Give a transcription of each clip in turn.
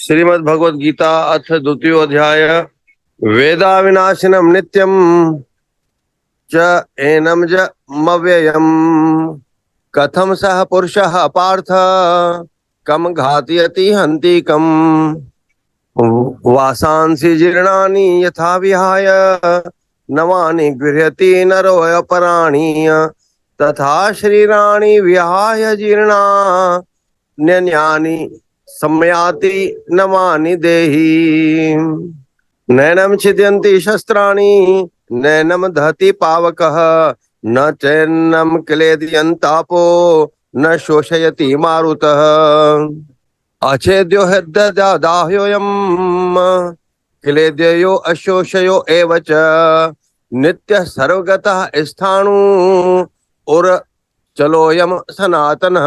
श्रीमद् भगवद गीता अथ द्वितीय अध्याय वेदा विनाशिनम नित्यम च एनम ज मव्ययम कथम सह पुरुषः पार्थ कम घातयति हन्तिकम वासांसि जीर्णानि यथा विहाय नवानि गृह्यति नरो अपराणि तथा शरीराणि विहाय जीर्णान्यानि सम्याति नवानि देहि नैनम छिद्यन्ति शस्त्राणि नैनम दहति पावकः न चैनम क्लेदयन्तापो न शोषयति मारुतः अछेद्यो हृदयदाह्योऽयं क्लेदयो अशोषयो एव च नित्यः सर्वगतः स्थाणु और चलोऽयं सनातनः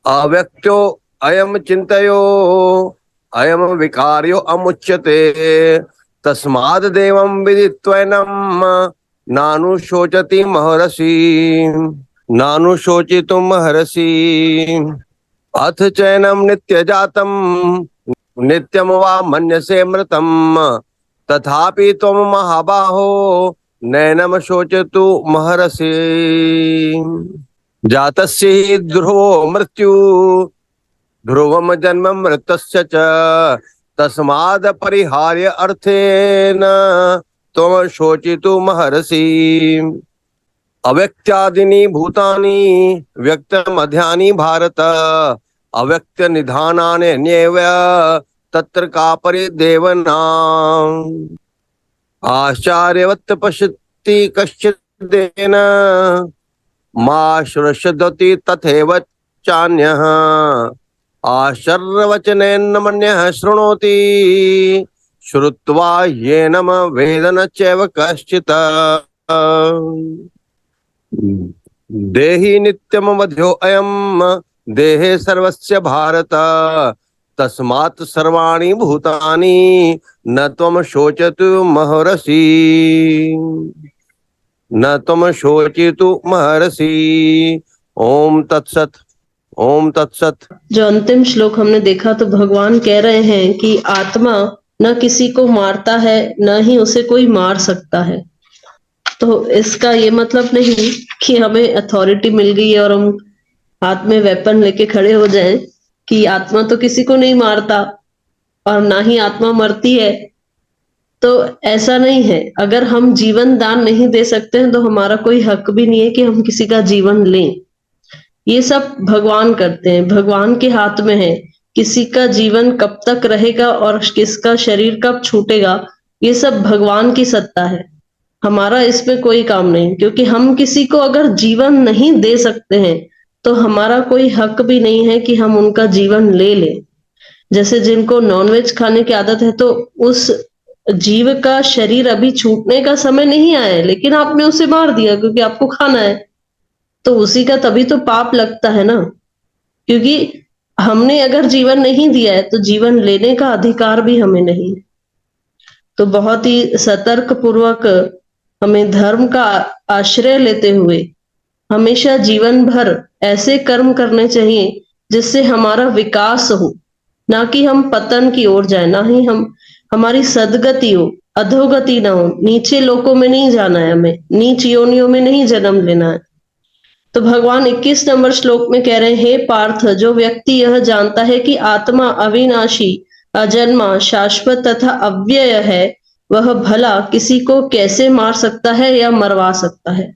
अव्यक्तो अयम चिंतयो अयम विकार्यो अमुच्यते तस्माद् देवं विदित्वैनं नानुशोचति महर्षि नानुशोचितुं महर्षि अथ चैनं नित्यजातं नित्यं वा मन्यसे मृतं तथापि त्वं महाबाहो नैनं शोचतु महर्षि जातस्य हि ध्रुवो मृत्यु ध्रुवम जन्म मृतस्य च तस्माद् परिहार्य अर्थेन त्वं शोचितु महर्षि अव्यक्त्यादीनि भूतानि व्यक्त मध्यानि भारत अव्यक्त निधानानि न्येव तत्र का परिदेवना आश्चर्यवत् पश्यति कश्चिदेन मा श्रुष्यति तथैव चान्यः आश्चर्यवचनेन मन्यः शृणोति श्रुत्वा येनम वेद न चैव कश्चित् देहि नित्यमवध्यो अयम् देहे सर्वस्य भारत तस्मात् सर्वाणि भूतानि न त्वं शोचतु महर्षि न त्वं शोचितु महर्षि। ओम तत्सत ओम तत्सत। जो अंतिम श्लोक हमने देखा तो भगवान कह रहे हैं कि आत्मा न किसी को मारता है न ही उसे कोई मार सकता है। तो इसका ये मतलब नहीं कि हमें अथॉरिटी मिल गई है और हम हाथ में वेपन लेके खड़े हो जाएं कि आत्मा तो किसी को नहीं मारता और ना ही आत्मा मरती है। तो ऐसा नहीं है। अगर हम जीवन दान नहीं दे सकते हैं तो हमारा कोई हक भी नहीं है कि हम किसी का जीवन लें। ये सब भगवान करते हैं, भगवान के हाथ में है किसी का जीवन कब तक रहेगा और किसका शरीर कब छूटेगा। ये सब भगवान की सत्ता है, हमारा इसमें कोई काम नहीं। क्योंकि हम किसी को अगर जीवन नहीं दे सकते हैं तो हमारा कोई हक भी नहीं है कि हम उनका जीवन ले लें। जैसे जिनको नॉनवेज खाने की आदत है तो उस जीव का शरीर अभी छूटने का समय नहीं आया है, लेकिन आपने उसे मार दिया क्योंकि आपको खाना है, तो उसी का तभी तो पाप लगता है ना। क्योंकि हमने अगर जीवन नहीं दिया है तो जीवन लेने का अधिकार भी हमें नहीं है। तो बहुत ही सतर्क पूर्वक हमें धर्म का आश्रय लेते हुए हमेशा जीवन भर ऐसे कर्म करने चाहिए जिससे हमारा विकास हो, ना कि हम पतन की ओर जाए, ना ही हमारी सदगति हो, अधोगति ना हो। नीचे लोकों में नहीं जाना है, हमें नीच योनियों में नहीं जन्म लेना है। तो भगवान 21 नंबर श्लोक में कह रहे हैं, हे पार्थ, जो व्यक्ति यह जानता है कि आत्मा अविनाशी, अजन्मा, शाश्वत तथा अव्यय है, वह भला किसी को कैसे मार सकता है या मरवा सकता है।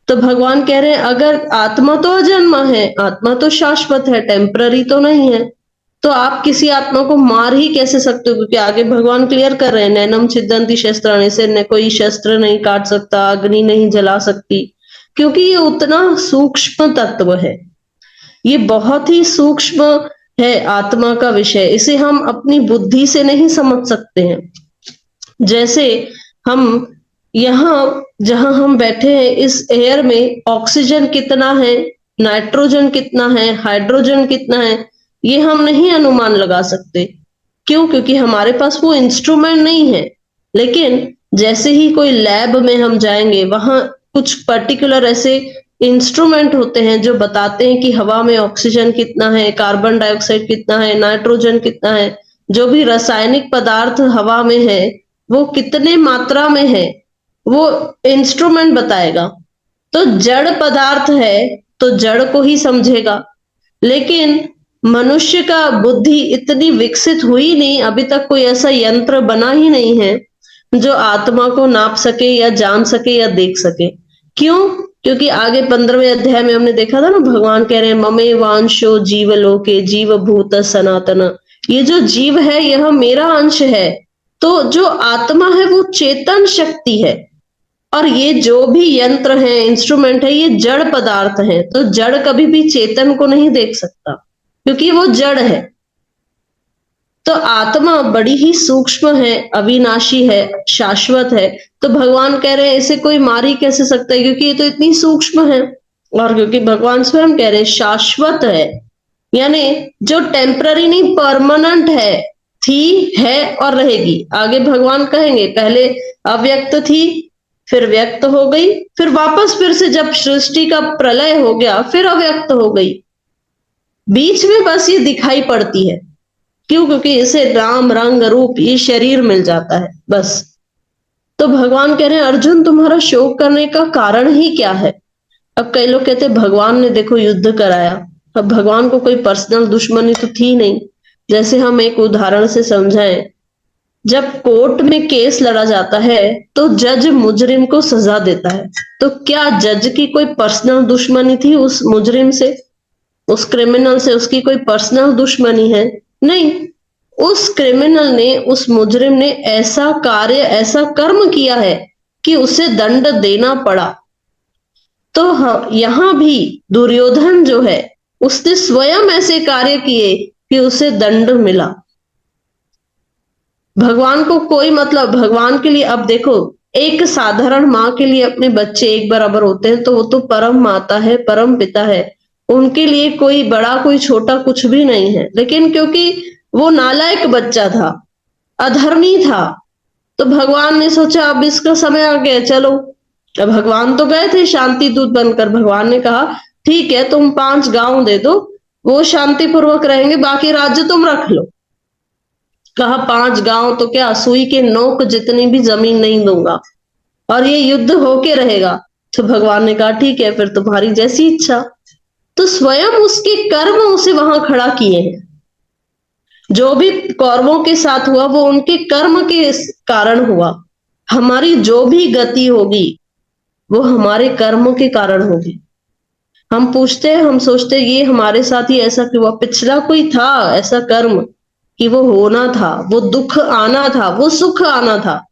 तो भगवान कह रहे हैं अगर आत्मा तो अजन्मा है, आत्मा तो शाश्वत है, टेम्पररी तो नहीं है, तो आप किसी आत्मा को मार ही कैसे सकते हो। क्योंकि आगे भगवान क्लियर कर रहे हैं, नैनम छिद्यन्ति शस्त्राणि, से न कोई शस्त्र नहीं काट सकता, अग्नि नहीं जला सकती, क्योंकि ये उतना सूक्ष्म तत्व है, ये बहुत ही सूक्ष्म है आत्मा का विषय। इसे हम अपनी बुद्धि से नहीं समझ सकते हैं। जैसे हम यहाँ जहां हम बैठे हैं इस एयर में ऑक्सीजन कितना है, नाइट्रोजन कितना है, हाइड्रोजन कितना है, ये हम नहीं अनुमान लगा सकते। क्यों? क्योंकि हमारे पास वो इंस्ट्रूमेंट नहीं है। लेकिन जैसे ही कोई लैब में हम जाएंगे, वहां कुछ पर्टिकुलर ऐसे इंस्ट्रूमेंट होते हैं जो बताते हैं कि हवा में ऑक्सीजन कितना है, कार्बन डाइऑक्साइड कितना है, नाइट्रोजन कितना है, जो भी रासायनिक पदार्थ हवा में है वो कितने मात्रा में है, वो इंस्ट्रूमेंट बताएगा। तो जड़ पदार्थ है तो जड़ को ही समझेगा, लेकिन मनुष्य का बुद्धि इतनी विकसित हुई नहीं, अभी तक कोई ऐसा यंत्र बना ही नहीं है जो आत्मा को नाप सके या जान सके या देख सके। क्यों? क्योंकि आगे 15वें अध्याय में हमने देखा था ना, भगवान कह रहे हैं ममे वांशो जीवलोके जीव भूत सनातन, ये जो जीव है यह मेरा अंश है। तो जो आत्मा है वो चेतन शक्ति है, और ये जो भी यंत्र है, इंस्ट्रूमेंट है, ये जड़ पदार्थ है। तो जड़ कभी भी चेतन को नहीं देख सकता क्योंकि वो जड़ है। तो आत्मा बड़ी ही सूक्ष्म है, अविनाशी है, शाश्वत है। तो भगवान कह रहे हैं इसे कोई मार ही कैसे सकता है, क्योंकि ये तो इतनी सूक्ष्म है। और क्योंकि भगवान स्वयं कह रहे हैं शाश्वत है, यानी जो टेम्पररी नहीं, परमानेंट है, थी, है और रहेगी। आगे भगवान कहेंगे पहले अव्यक्त थी, फिर व्यक्त हो गई, फिर वापस फिर से जब सृष्टि का प्रलय हो गया फिर अव्यक्त हो गई। बीच में बस ये दिखाई पड़ती है। क्यों? क्योंकि इसे नाम रंग रूप ये शरीर मिल जाता है बस। तो भगवान कह रहे हैं अर्जुन तुम्हारा शोक करने का कारण ही क्या है? अब कई लोग कहते हैं भगवान ने देखो युद्ध कराया। अब भगवान को कोई पर्सनल दुश्मनी तो थी नहीं। जैसे हम एक उदाहरण से समझाएं, जब कोर्ट में केस लड़ा जाता है तो जज मुजरिम को सजा देता है। तो क्या जज की कोई पर्सनल दुश्मनी थी उस मुजरिम से, उस क्रिमिनल से? उसकी कोई पर्सनल दुश्मनी है? नहीं। उस क्रिमिनल ने, उस मुजरिम ने ऐसा कार्य, ऐसा कर्म किया है कि उसे दंड देना पड़ा। तो यहां भी दुर्योधन जो है उसने स्वयं ऐसे कार्य किए कि उसे दंड मिला। भगवान को कोई मतलब, भगवान के लिए अब देखो, एक साधारण माँ के लिए अपने बच्चे एक बराबर होते हैं, तो वो तो परम माता है, परम पिता है, उनके लिए कोई बड़ा कोई छोटा कुछ भी नहीं है। लेकिन क्योंकि वो नालायक बच्चा था, अधर्मी था, तो भगवान ने सोचा अब इसका समय आ गया, चलो। अब भगवान तो गए थे शांति दूत बनकर। भगवान ने कहा ठीक है तुम 5 गांव दे दो, वो शांतिपूर्वक रहेंगे, बाकी राज्य तुम रख लो। कहा 5 गांव तो क्या, सुई के नोक जितनी भी जमीन नहीं दूंगा, और ये युद्ध होके रहेगा। तो भगवान ने कहा ठीक है फिर तुम्हारी जैसी इच्छा। तो स्वयं उसके कर्म उसे वहां खड़ा किए हैं। जो भी कौरवों के साथ हुआ वो उनके कर्म के कारण हुआ। हमारी जो भी गति होगी वो हमारे कर्मों के कारण होगी। हम पूछते हैं, हम सोचते हैं ये हमारे साथ ही ऐसा क्यों हुआ, पिछला कोई था ऐसा कर्म कि वो होना था, वो दुख आना था, वो सुख आना था।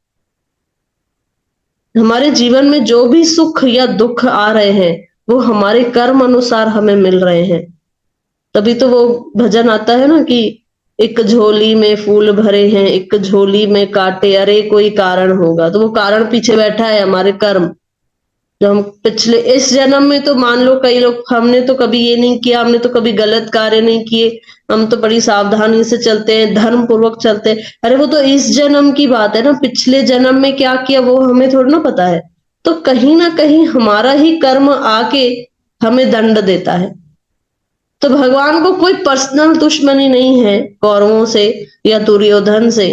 हमारे जीवन में जो भी सुख या दुख आ रहे हैं वो हमारे कर्म अनुसार हमें मिल रहे हैं। तभी तो वो भजन आता है ना कि एक झोली में फूल भरे हैं, एक झोली में कांटे, अरे कोई कारण होगा। तो वो कारण पीछे बैठा है हमारे कर्म, जो हम पिछले इस जन्म में, तो मान लो कई लोग, हमने तो कभी ये नहीं किया, हमने तो कभी गलत कार्य नहीं किए, हम तो बड़ी सावधानी से चलते हैं, धर्म पूर्वक चलते हैं। अरे वो तो इस जन्म की बात है ना, पिछले जन्म में क्या किया वो हमें थोड़ा ना पता है। तो कहीं ना कहीं हमारा ही कर्म आके हमें दंड देता है। तो भगवान को कोई पर्सनल दुश्मनी नहीं है कौरवों से या दुर्योधन से।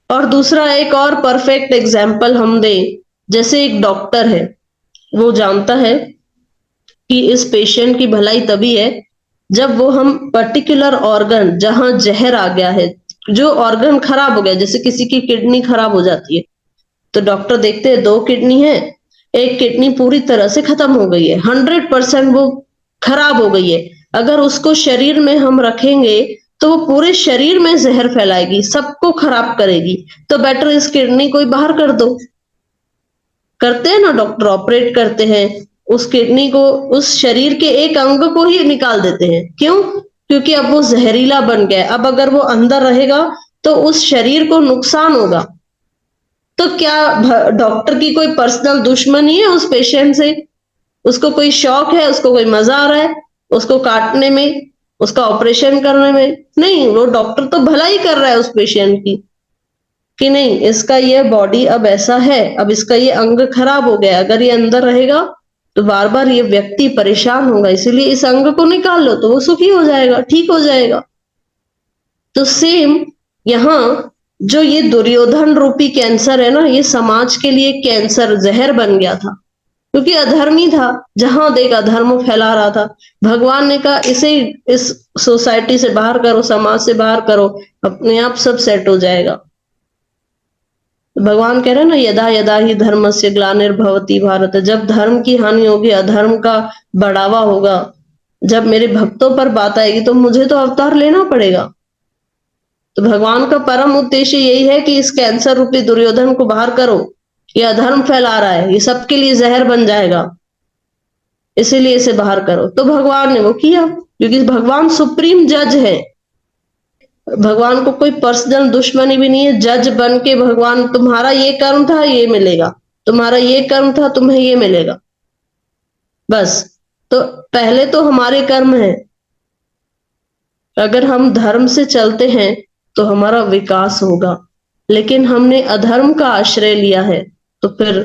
और दूसरा एक और परफेक्ट एग्जाम्पल हम दें, जैसे एक डॉक्टर है, वो जानता है कि इस पेशेंट की भलाई तभी है जब वो हम पर्टिकुलर ऑर्गन, जहां जहर आ गया है, जो ऑर्गन खराब हो गया, जैसे किसी की किडनी खराब हो जाती है तो डॉक्टर देखते हैं 2 किडनी है, एक किडनी पूरी तरह से खत्म हो गई है, 100% वो खराब हो गई है। अगर उसको शरीर में हम रखेंगे तो वो पूरे शरीर में जहर फैलाएगी, सबको खराब करेगी। तो बेटर इस किडनी को ही बाहर कर दो। करते हैं ना डॉक्टर, ऑपरेट करते हैं, उस किडनी को, उस शरीर के एक अंग को ही निकाल देते हैं। क्यों? क्योंकि अब वो जहरीला बन गया। अब अगर वो अंदर रहेगा तो उस शरीर को नुकसान होगा। तो क्या डॉक्टर की कोई पर्सनल दुश्मनी है उस पेशेंट से? उसको कोई शौक है, उसको कोई मजा आ रहा है उसको काटने में, उसका ऑपरेशन करने में? नहीं, वो डॉक्टर तो भला ही कर रहा है उस पेशेंट की, कि नहीं इसका ये बॉडी अब ऐसा है, अब इसका ये अंग खराब हो गया, अगर ये अंदर रहेगा तो बार बार ये व्यक्ति परेशान होगा, इसीलिए इस अंग को निकाल लो तो वो सुखी हो जाएगा, ठीक हो जाएगा। तो सेम यहाँ जो ये दुर्योधन रूपी कैंसर है ना, ये समाज के लिए कैंसर जहर बन गया था, क्योंकि अधर्मी था, जहां देख अधर्म फैला रहा था। भगवान ने कहा इसे इस सोसाइटी से बाहर करो, समाज से बाहर करो, अपने आप सब सेट हो जाएगा। भगवान कह रहे हैं ना, यदा यदा ही धर्मस्य ग्लानिर्भवति भारत, जब धर्म की हानि होगी, अधर्म का बढ़ावा होगा, जब मेरे भक्तों पर बात आएगी तो मुझे तो अवतार लेना पड़ेगा। तो भगवान का परम उद्देश्य यही है कि इस कैंसर रूपी दुर्योधन को बाहर करो, ये अधर्म फैला रहा है, ये सबके लिए जहर बन जाएगा, इसीलिए इसे बाहर करो। तो भगवान ने वो किया, क्योंकि भगवान सुप्रीम जज है, भगवान को कोई पर्सनल दुश्मनी भी नहीं है। जज बन के भगवान, तुम्हारा ये कर्म था ये मिलेगा, तुम्हारा ये कर्म था तुम्हें ये मिलेगा, बस। तो पहले तो हमारे कर्म है, अगर हम धर्म से चलते हैं तो हमारा विकास होगा, लेकिन हमने अधर्म का आश्रय लिया है तो फिर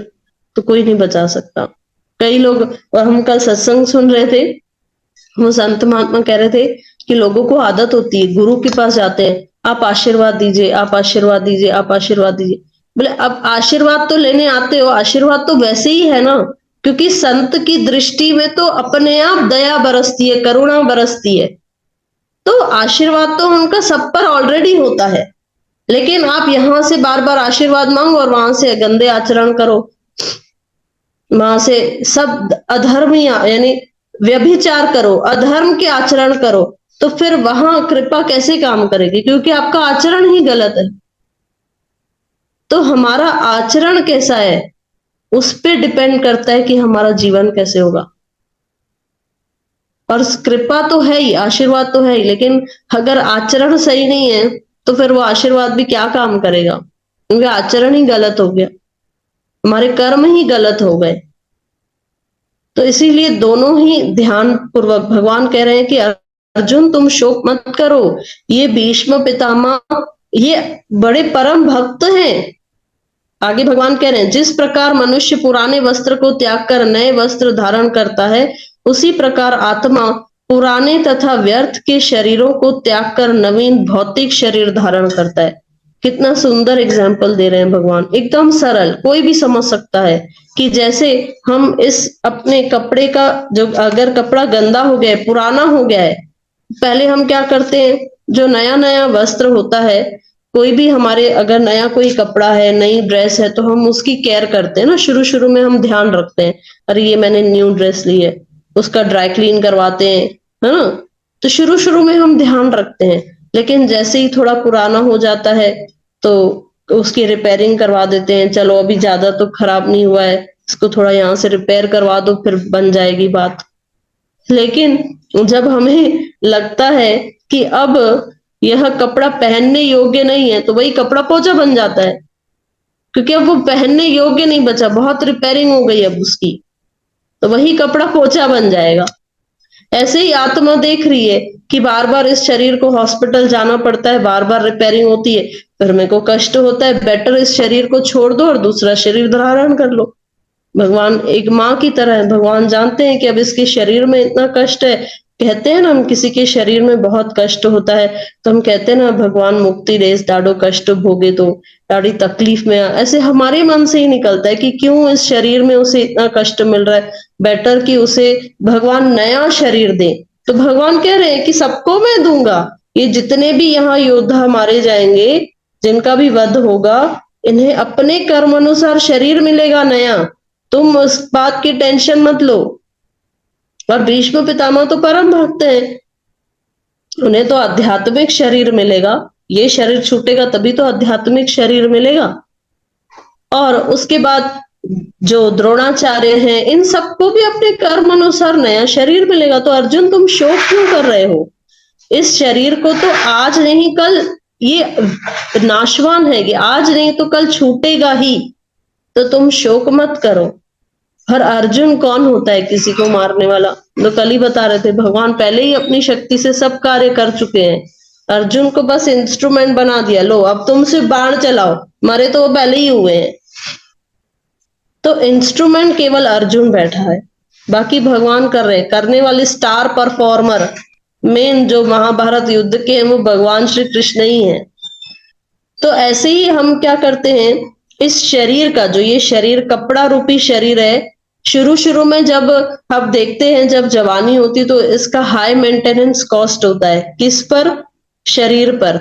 तो कोई नहीं बचा सकता। कई लोग, और हम कल सत्संग सुन रहे थे, वो संत महात्मा कह रहे थे कि लोगों को आदत होती है, गुरु के पास जाते हैं, आप आशीर्वाद दीजिए, आप आशीर्वाद दीजिए, आप आशीर्वाद दीजिए। बोले अब आशीर्वाद तो लेने आते हो, आशीर्वाद तो वैसे ही है ना, क्योंकि संत की दृष्टि में तो अपने आप दया बरसती है, करुणा बरसती है, तो आशीर्वाद तो उनका सब पर ऑलरेडी होता है। लेकिन आप यहां से बार बार आशीर्वाद मांगो और वहां से गंदे आचरण करो, वहां से सब अधर्मी यानी व्यभिचार करो, अधर्म के आचरण करो, तो फिर वहां कृपा कैसे काम करेगी, क्योंकि आपका आचरण ही गलत है। तो हमारा आचरण कैसा है उस पे डिपेंड करता है कि हमारा जीवन कैसे होगा। और कृपा तो है ही, आशीर्वाद तो है ही, लेकिन अगर आचरण सही नहीं है तो फिर वो आशीर्वाद भी क्या काम करेगा, क्योंकि आचरण ही गलत हो गया, हमारे कर्म ही गलत हो गए। तो इसीलिए दोनों ही ध्यान पूर्वक, भगवान कह रहे हैं कि अर्जुन तुम शोक मत करो, ये भीष्म पितामह ये बड़े परम भक्त हैं। आगे भगवान कह रहे हैं, जिस प्रकार मनुष्य पुराने वस्त्र को त्याग कर नए वस्त्र धारण करता है, उसी प्रकार आत्मा पुराने तथा व्यर्थ के शरीरों को त्याग कर नवीन भौतिक शरीर धारण करता है। कितना सुंदर एग्जाम्पल दे रहे हैं भगवान, एकदम सरल, कोई भी समझ सकता है कि जैसे हम इस अपने कपड़े का, जो अगर कपड़ा गंदा हो गया है, पुराना हो गया है, पहले हम क्या करते हैं, जो नया नया वस्त्र होता है, कोई भी हमारे अगर नया कोई कपड़ा है, नई ड्रेस है, तो हम उसकी केयर करते हैं ना, शुरू शुरू में हम ध्यान रखते हैं, अरे ये मैंने न्यू ड्रेस ली है, उसका ड्राई क्लीन करवाते हैं, है ना। तो शुरू शुरू में हम ध्यान रखते हैं, लेकिन जैसे ही थोड़ा पुराना हो जाता है तो उसकी रिपेयरिंग करवा देते हैं, चलो अभी ज्यादा तो खराब नहीं हुआ है, इसको थोड़ा यहाँ से रिपेयर करवा दो, फिर बन जाएगी बात। लेकिन जब हमें लगता है कि अब यह कपड़ा पहनने योग्य नहीं है, तो वही कपड़ा पोंछा बन जाता है, क्योंकि अब वो पहनने योग्य नहीं बचा, बहुत रिपेयरिंग हो गई अब उसकी, तो वही कपड़ा पोंछा बन जाएगा। ऐसे ही आत्मा देख रही है कि बार बार इस शरीर को हॉस्पिटल जाना पड़ता है, बार बार रिपेयरिंग होती है, फिर मेरे को कष्ट होता है, बेटर इस शरीर को छोड़ दो और दूसरा शरीर धारण कर लो। भगवान एक माँ की तरह है, भगवान जानते हैं कि अब इसके शरीर में इतना कष्ट है। कहते हैं ना, हम किसी के शरीर में बहुत कष्ट होता है तो हम कहते हैं ना, भगवान मुक्ति देस डाडो कष्ट भोगे, तो डाड़ी तकलीफ में ऐसे हमारे मन से ही निकलता है कि क्यों इस शरीर में उसे इतना कष्ट मिल रहा है, बेटर कि उसे भगवान नया शरीर दे। तो भगवान कह रहे हैं कि सबको मैं दूंगा, ये जितने भी यहाँ योद्धा मारे जाएंगे, जिनका भी वध होगा, इन्हें अपने कर्म अनुसार शरीर मिलेगा नया, तुम उस बात की टेंशन मत लो। और भीष्म पितामह तो परम भक्त हैं, उन्हें तो आध्यात्मिक शरीर मिलेगा, ये शरीर छूटेगा तभी तो आध्यात्मिक शरीर मिलेगा। और उसके बाद जो द्रोणाचार्य हैं, इन सबको भी अपने कर्म अनुसार नया शरीर मिलेगा। तो अर्जुन तुम शोक क्यों कर रहे हो, इस शरीर को तो आज नहीं कल ये नाशवान है, कि आज नहीं तो कल छूटेगा ही, तो तुम शोक मत करो। और अर्जुन कौन होता है किसी को मारने वाला, तो कल ही बता रहे थे, भगवान पहले ही अपनी शक्ति से सब कार्य कर चुके हैं, अर्जुन को बस इंस्ट्रूमेंट बना दिया, लो अब तुमसे बाण चलाओ, मरे तो वो पहले ही हुए हैं। तो इंस्ट्रूमेंट केवल अर्जुन बैठा है, बाकी भगवान कर रहे हैं। करने वाले स्टार परफॉर्मर मेन जो महाभारत युद्ध के हैं वो भगवान श्री कृष्ण ही हैं। तो ऐसे ही हम क्या करते हैं, इस शरीर का जो ये शरीर कपड़ा रूपी शरीर है, शुरू शुरू में जब हम देखते हैं जब जवानी होती तो इसका हाई मेंटेनेंस कॉस्ट होता है। किस पर? शरीर पर।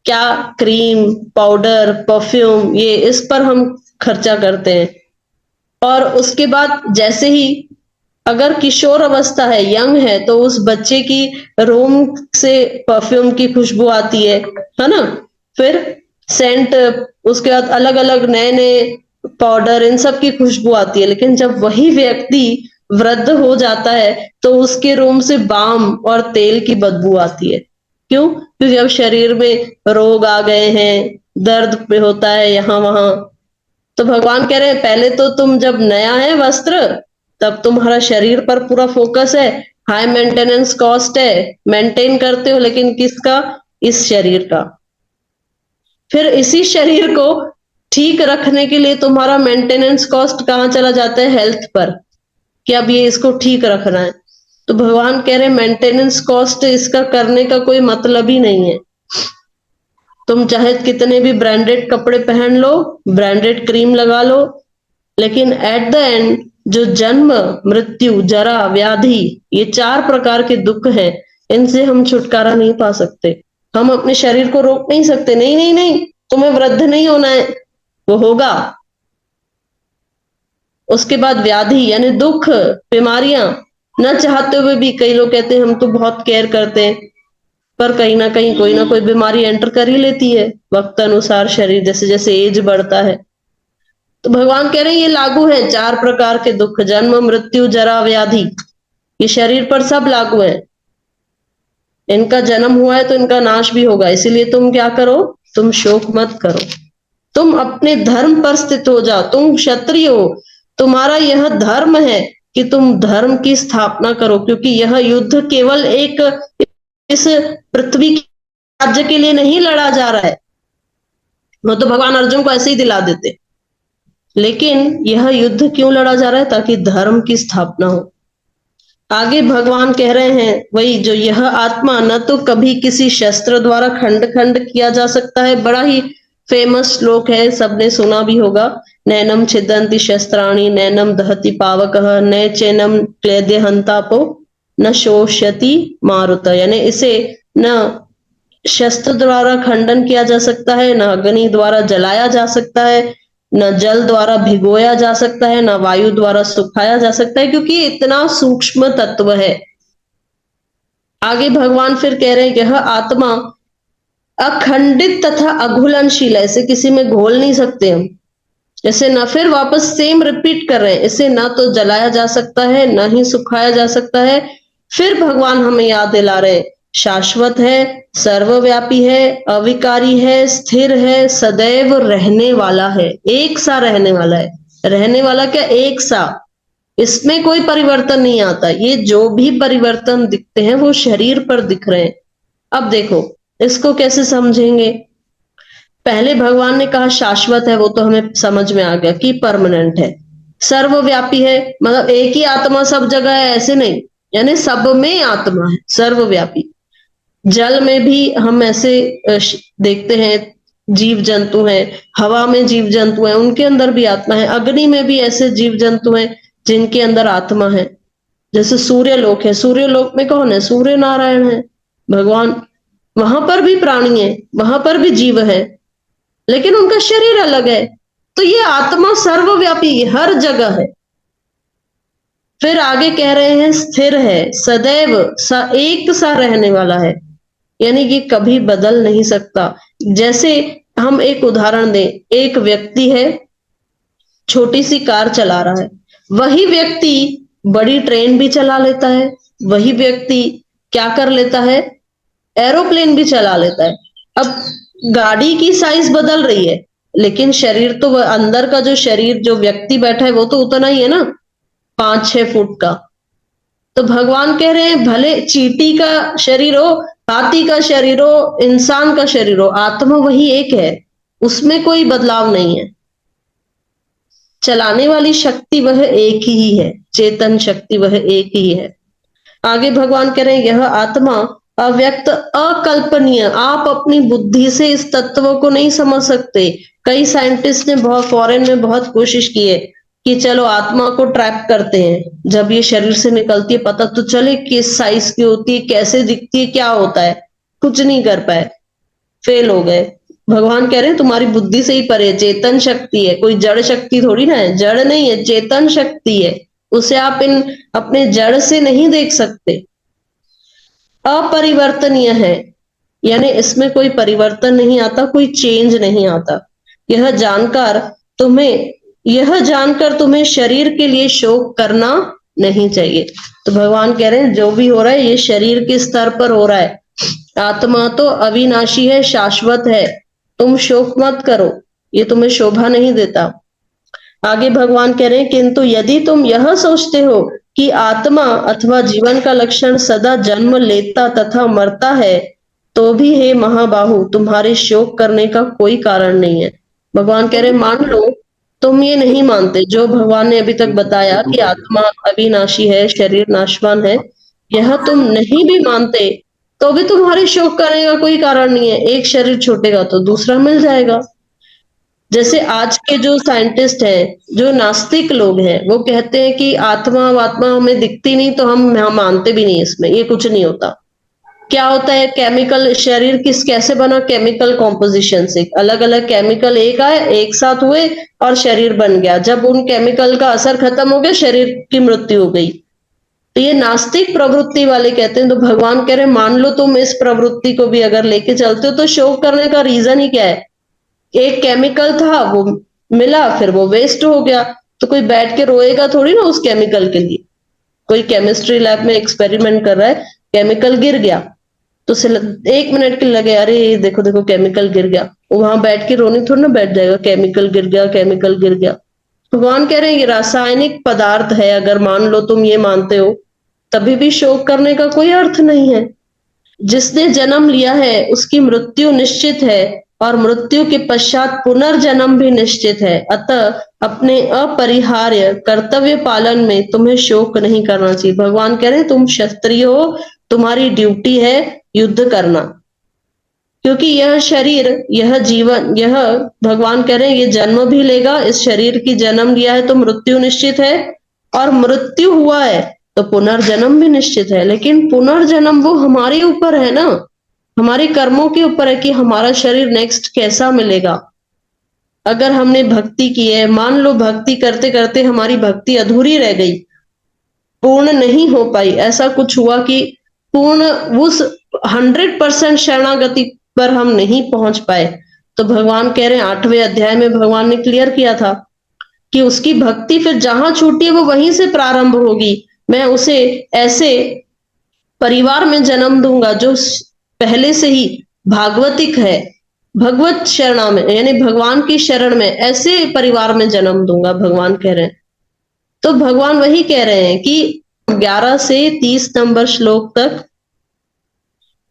क्या? क्रीम, पाउडर, परफ्यूम, ये इस पर हम खर्चा करते हैं। और उसके बाद जैसे ही अगर किशोर अवस्था है, यंग है, तो उस बच्चे की रूम से परफ्यूम की खुशबू आती है ना। फिर सेंट, उसके बाद अलग अलग नए नए पाउडर, इन सब की खुशबू आती है। लेकिन जब वही व्यक्ति वृद्ध हो जाता है तो उसके रूम से बाम और तेल की बदबू आती है। क्यों? क्योंकि अब शरीर में रोग आ गए हैं, दर्द होता है यहाँ वहां। तो भगवान कह रहे हैं पहले तो तुम जब नया है वस्त्र, तब तुम्हारा शरीर पर पूरा फोकस है, हाई मेंटेनेंस कॉस्ट है, मेंटेन करते हो, लेकिन किसका? इस शरीर का। फिर इसी शरीर को ठीक रखने के लिए तुम्हारा मेंटेनेंस कॉस्ट कहाँ चला जाता है? हेल्थ पर, कि अब ये इसको ठीक रखना है। तो भगवान कह रहे हैं मेंटेनेंस कॉस्ट इसका करने का कोई मतलब ही नहीं है। तुम चाहे कितने भी ब्रांडेड कपड़े पहन लो, ब्रांडेड क्रीम लगा लो, लेकिन एट द एंड जो जन्म, मृत्यु, जरा, व्याधि, ये 4 प्रकार के दुख हैं, इनसे हम छुटकारा नहीं पा सकते। हम अपने शरीर को रोक नहीं सकते, नहीं नहीं नहीं, तुम्हें वृद्ध नहीं होना है, वो होगा। उसके बाद व्याधि यानी दुख, बीमारियां, न चाहते हुए भी कई लोग कहते हैं हम तो बहुत केयर करते हैं, पर कहीं ना कहीं कोई ना कोई बीमारी एंटर कर ही लेती है वक्त अनुसार, शरीर जैसे जैसे एज बढ़ता है। तो भगवान कह रहे हैं ये लागू है 4 प्रकार के दुख, जन्म, मृत्यु, जरा, व्याधि, ये शरीर पर सब लागू है। इनका जन्म हुआ है तो इनका नाश भी होगा, इसीलिए तुम क्या करो? तुम शोक मत करो, तुम अपने धर्म पर स्थित हो जाओ। तुम क्षत्रिय हो, तुम्हारा यह धर्म है कि तुम धर्म की स्थापना करो, क्योंकि यह युद्ध केवल एक इस पृथ्वी के राज्य के लिए नहीं लड़ा जा रहा है। वो तो भगवान अर्जुन को ऐसे ही दिला देते, लेकिन यह युद्ध क्यों लड़ा जा रहा है? ताकि धर्म की स्थापना हो। आगे भगवान कह रहे हैं वही जो यह आत्मा न तो कभी किसी शस्त्र द्वारा खंड खंड किया जा सकता है। बड़ा ही फेमस श्लोक है, सबने सुना भी होगा। नैनम छिदन्ति शस्त्राणि नैनम दहति पावकः न चैनम क्लेद्यहन्तापो न शोष्यति मारुत। यानी इसे न शस्त्र द्वारा खंडन किया जा सकता है, न अग्नि द्वारा जलाया जा सकता है, न जल द्वारा भिगोया जा सकता है, न वायु द्वारा सुखाया जा सकता है, क्योंकि ये इतना सूक्ष्म तत्व है। आगे भगवान फिर कह रहे हैं यह आत्मा अखंडित तथा अघुलनशील है, इसे किसी में घोल नहीं सकते हम। जैसे न, फिर वापस सेम रिपीट कर रहे हैं, इसे ना तो जलाया जा सकता है, न ही सुखाया जा सकता है। फिर भगवान हमें याद दिला रहे शाश्वत है, सर्वव्यापी है, अविकारी है, स्थिर है, सदैव रहने वाला है, एक सा रहने वाला है। रहने वाला क्या? एक सा, इसमें कोई परिवर्तन नहीं आता। ये जो भी परिवर्तन दिखते हैं वो शरीर पर दिख रहे हैं। अब देखो इसको कैसे समझेंगे। पहले भगवान ने कहा शाश्वत है, वो तो हमें समझ में आ गया कि परमानेंट है। सर्वव्यापी है, मतलब एक ही आत्मा सब जगह है ऐसे नहीं, यानी सब में आत्मा है, सर्वव्यापी। जल में भी हम ऐसे देखते हैं जीव जंतु हैं, हवा में जीव जंतु हैं, उनके अंदर भी आत्मा है। अग्नि में भी ऐसे जीव जंतु हैं जिनके अंदर आत्मा है। जैसे सूर्य लोक है, सूर्य लोक में कौन है? सूर्य नारायण है, भगवान। वहां पर भी प्राणी है, वहां पर भी जीव है, लेकिन उनका शरीर अलग है। तो ये आत्मा सर्वव्यापी हर जगह है। फिर आगे कह रहे हैं स्थिर है, सदैव एक सा रहने वाला है, यानी कि कभी बदल नहीं सकता। जैसे हम एक उदाहरण दें, एक व्यक्ति है छोटी सी कार चला रहा है, वही व्यक्ति बड़ी ट्रेन भी चला लेता है, वही व्यक्ति क्या कर लेता है? एरोप्लेन भी चला लेता है। अब गाड़ी की साइज बदल रही है, लेकिन शरीर तो अंदर का जो शरीर, जो व्यक्ति बैठा है वो तो उतना ही है ना, 5-6 फुट का। तो भगवान कह रहे हैं भले चींटी का शरीर हो, हाथी का शरीर हो, इंसान का शरीर हो, आत्मा वही एक है, उसमें कोई बदलाव नहीं है। चलाने वाली शक्ति वह एक ही है, चेतन शक्ति वह एक ही है। आगे भगवान कह रहे हैं यह आत्मा अव्यक्त अकल्पनीय, आप अपनी बुद्धि से इस तत्व को नहीं समझ सकते। कई साइंटिस्ट ने बहुत फॉरेन में बहुत कोशिश की है कि चलो आत्मा को ट्रैक करते हैं, जब ये शरीर से निकलती है पता तो चले किस साइज की होती है, कैसे दिखती है, क्या होता है, कुछ नहीं कर पाए, फेल हो गए। भगवान कह रहे हैं तुम्हारी बुद्धि से ही परे, चेतन शक्ति है, कोई जड़ शक्ति थोड़ी ना है, जड़ नहीं है, चेतन शक्ति है, उसे आप इन अपने जड़ से नहीं देख सकते। अपरिवर्तनीय है, यानी इसमें कोई परिवर्तन नहीं आता, कोई चेंज नहीं आता। यह जानकर तुम्हें शरीर के लिए शोक करना नहीं चाहिए। तो भगवान कह रहे हैं जो भी हो रहा है ये शरीर के स्तर पर हो रहा है, आत्मा तो अविनाशी है, शाश्वत है, तुम शोक मत करो, ये तुम्हें शोभा नहीं देता। आगे भगवान कह रहे हैं किंतु यदि तुम यह सोचते हो कि आत्मा अथवा जीवन का लक्षण सदा जन्म लेता तथा मरता है, तो भी हे महाबाहु तुम्हारे शोक करने का कोई कारण नहीं है। भगवान कह रहे हैं मान लो तुम ये नहीं मानते जो भगवान ने अभी तक बताया कि आत्मा अविनाशी है, शरीर नाशवान है, यह तुम नहीं भी मानते तो भी तुम्हारे शोक करने का कोई कारण नहीं है। एक शरीर छूटेगा तो दूसरा मिल जाएगा। जैसे आज के जो साइंटिस्ट हैं, जो नास्तिक लोग हैं, वो कहते हैं कि आत्मा हमें दिखती नहीं तो हम मानते भी नहीं इसमें, ये कुछ नहीं होता। क्या होता है, केमिकल शरीर कैसे बना, केमिकल कॉम्पोजिशन से, अलग अलग केमिकल एक आए, एक साथ हुए और शरीर बन गया। जब उन केमिकल का असर खत्म हो गया, शरीर की मृत्यु हो गई। तो ये नास्तिक प्रवृत्ति वाले कहते हैं। तो भगवान कह रहे मान लो तुम इस प्रवृत्ति को भी अगर लेके चलते हो तो शोक करने का रीजन ही क्या है, एक केमिकल था वो मिला फिर वो वेस्ट हो गया, तो कोई बैठ के रोएगा थोड़ी ना उस केमिकल के लिए। कोई केमिस्ट्री लैब में एक्सपेरिमेंट कर रहा है, केमिकल गिर गया तो 1 मिनट के लगे, अरे देखो देखो केमिकल गिर गया, वो वहां बैठ के रोने थोड़ी ना बैठ जाएगा, केमिकल गिर गया, केमिकल गिर गया। भगवान कह रहे हैं ये रासायनिक पदार्थ है, अगर मान लो तुम ये मानते हो तभी भी शोक करने का कोई अर्थ नहीं है। जिसने जन्म लिया है उसकी मृत्यु निश्चित है और मृत्यु के पश्चात पुनर्जन्म भी निश्चित है, अतः अपने अपरिहार्य कर्तव्य पालन में तुम्हें शोक नहीं करना चाहिए। भगवान कह रहे हैं तुम क्षत्रिय हो, तुम्हारी ड्यूटी है युद्ध करना, क्योंकि यह शरीर, यह जीवन, यह भगवान कह रहे हैं ये जन्म भी लेगा, इस शरीर की जन्म लिया है तो मृत्यु निश्चित है, और मृत्यु हुआ है तो पुनर्जन्म भी निश्चित है। लेकिन पुनर्जन्म वो हमारे ऊपर है ना, हमारे कर्मों के ऊपर है कि हमारा शरीर नेक्स्ट कैसा मिलेगा। अगर हमने भक्ति की है, मान लो भक्ति करते करते हमारी भक्ति अधूरी रह गई, पूर्ण नहीं हो पाई, ऐसा कुछ हुआ कि पूर्ण उस 100% शरणागति पर हम नहीं पहुंच पाए, तो भगवान कह रहे हैं 8वें अध्याय में भगवान ने क्लियर किया था कि उसकी भक्ति फिर जहां छूटी है वो वहीं से प्रारंभ होगी। मैं उसे ऐसे परिवार में जन्म दूंगा जो पहले से ही भागवतिक है, भगवत शरणा में, यानी भगवान की शरण में, ऐसे परिवार में जन्म दूंगा, भगवान कह रहे हैं। तो भगवान वही कह रहे हैं कि 11 से 30 नंबर श्लोक तक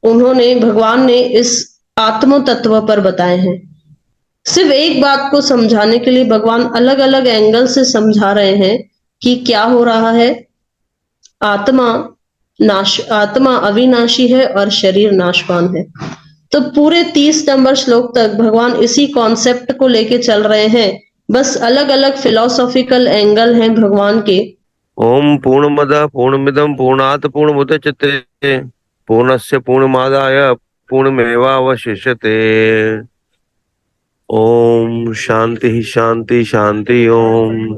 भगवान ने इस आत्म तत्व पर बताए हैं। सिर्फ एक बात को समझाने के लिए भगवान अलग अलग एंगल से समझा रहे हैं कि क्या हो रहा है। आत्मा अविनाशी है और शरीर नाशवान है। तो पूरे 30 नंबर श्लोक तक भगवान इसी कॉन्सेप्ट को लेके चल रहे हैं, बस अलग अलग फिलोसॉफिकल एंगल हैं भगवान के। ओम पूर्णमदः पूर्णमिदं पूर्णात् पूर्णमुदच्यते पूर्णस्य पूर्णमादाय पूर्णमेवावशिष्यते। ओम शांति शांति शांति। ओम।